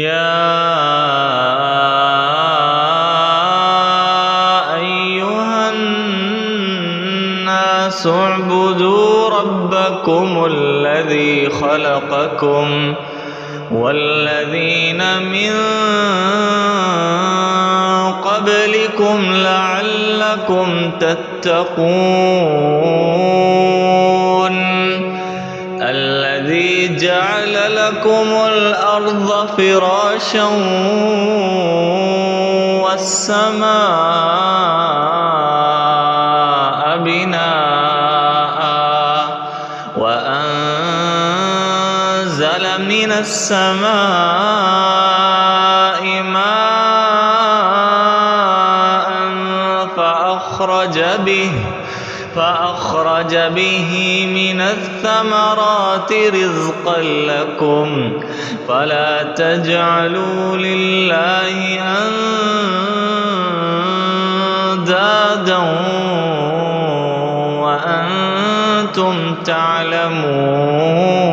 يا أيها الناس اعبدوا ربكم الذي خلقكم والذين من قبلكم لعلكم تتقون الذي جعل لكم الأرض فراشا والسماء بناء وأنزل من السماء ماء فأخرج به من الثمرات رزقا لكم فلا تجعلوا لله أندادا وأنتم تعلمون